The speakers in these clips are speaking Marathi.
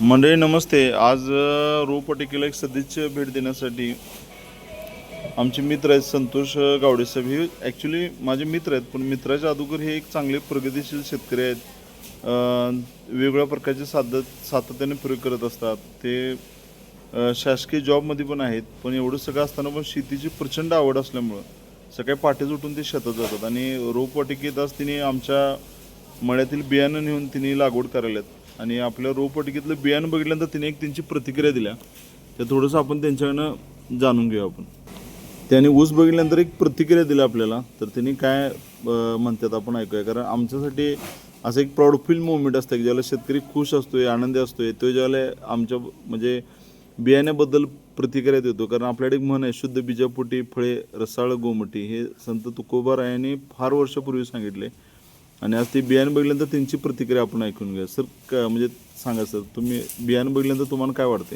मंडळी नमस्ते. आज रोपवाटिकेला एक सदिच्छा भेट देण्यासाठी आमचे मित्र आहेत संतोष गावडे साहेब. हे ॲक्च्युली माझे मित्र आहेत, पण मित्राच्या अगोदर हे एक चांगले प्रगतिशील शेतकरी आहेत. वेगवेगळ्या प्रकारचे सातत्याने प्रयोग करत असतात. ते शासकीय जॉबमध्ये पण आहेत, पण एवढं सगळं असताना पण शेतीची प्रचंड आवड असल्यामुळं सकाळी पहाटेच उठून ते शेतात जातात आणि रोपवाटिकेत आज तिने आमच्या मळ्यातील बियाणं नेऊन तिने लागवड करायला आहेत आणि आपल्या रोपवाटिकेतलं बियाणं बघितल्यानंतर तिने एक त्यांची प्रतिक्रिया दिल्या. ते थोडंसं आपण त्यांच्याकडनं जाणून घेऊ. आपण त्याने ऊस बघितल्यानंतर एक प्रतिक्रिया दिली आपल्याला, तर त्यांनी काय म्हणतात आपण ऐकूया. कारण आमच्यासाठी असं एक प्राऊड फील मोमेंट असतं की ज्याला शेतकरी खुश असतोय, आनंदी असतोय, तो ज्याला आमच्या म्हणजे बियाण्याबद्दल प्रतिक्रिया देतो. कारण आपल्याकडे एक म्हण आहे, शुद्ध बीजापोटी फळे रसाळ गोमटी. हे संत तुकोबारायांनी फार वर्षापूर्वी सांगितले आणि आज ते बियाणं बघितल्यानंतर त्यांची प्रतिक्रिया आपण ऐकून घ्या. सर म्हणजे सांगा सर, तुम्ही बियाणं बघितल्यानंतर तुम्हाला काय वाटते?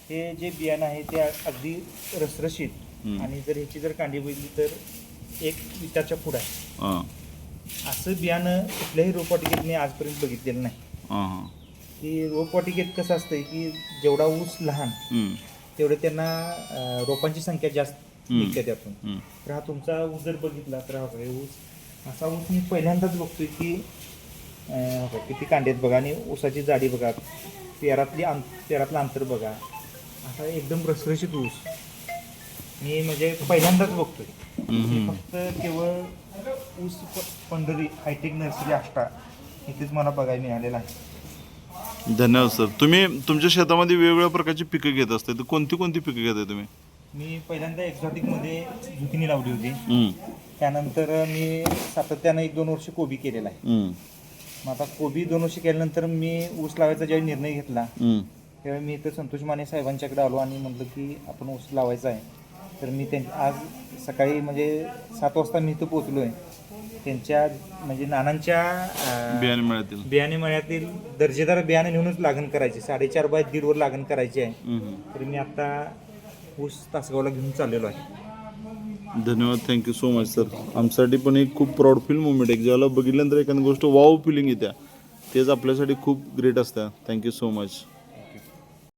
हे जे बियाणं आहे ते अगदी रसरशीत आणि जर ह्याची जर कांडी बघितली तर एक विटाच्या पुढं आहे. हां असं बियाणं कुठल्याही रोपवाटिकेत मी आजपर्यंत बघितलेलं नाही. हां की रोपवाटिकेत कसं असतंय की जेवढा ऊस लहान तेवढे त्यांना रोपांची संख्या जास्त निघते त्यातून. तर हा तुमचा ऊस जर बघितला तर हा ऊस असा ऊस मी पहिल्यांदाच बघतोय की किती कांडे आहेत बघा आणि ऊसाची जाडी बघा, पेरातलं अंतर बघा. असा एकदम रसरशीत ऊस मी म्हणजे पहिल्यांदाच बघतोय. फक्त केवळ ऊस पंढरी हायटेक नर्सरी आष्टा इथेच मला बघायला मिळालेलं आहे. धन्यवाद सर. तुम्ही तुमच्या शेतामध्ये वेगवेगळ्या प्रकारची पिकं घेत असता, तर कोणती कोणती पिकं घेताय तुम्ही? मी पहिल्यांदा एक्झॉटिकमध्ये झुकिनी लावली होती. त्यानंतर मी सातत्यानं 1-2 वर्ष कोबी केलेला आहे. मग आता कोबी 2 वर्ष केल्यानंतर मी ऊस लावायचा ज्यावेळी निर्णय घेतला त्यावेळी मी इथं संतोष माने साहेबांच्याकडे आलो आणि म्हटलं की आपण ऊस लावायचा आहे. तर मी आज सकाळी म्हणजे 7 वाजता मी इथं पोचलो आहे. त्यांच्या म्हणजे नानांच्या बियाणे मळ्यातील दर्जेदार बियाणे नेऊनच लागण करायची. 4.5 बाय 1.5 वर लागण करायची आहे. तर मी आता ऊस तासगावला घेऊन चाललेलो आहे. धन्यवाद, थँक्यू सो मच सर. आमच्यासाठी पण एक खूप प्राऊड फील मोमेंट आहे. ज्याला बघितल्यानंतर एखादी गोष्ट वाव फिलिंग येत्या, तेच आपल्यासाठी खूप ग्रेट असतं. Thank you so much.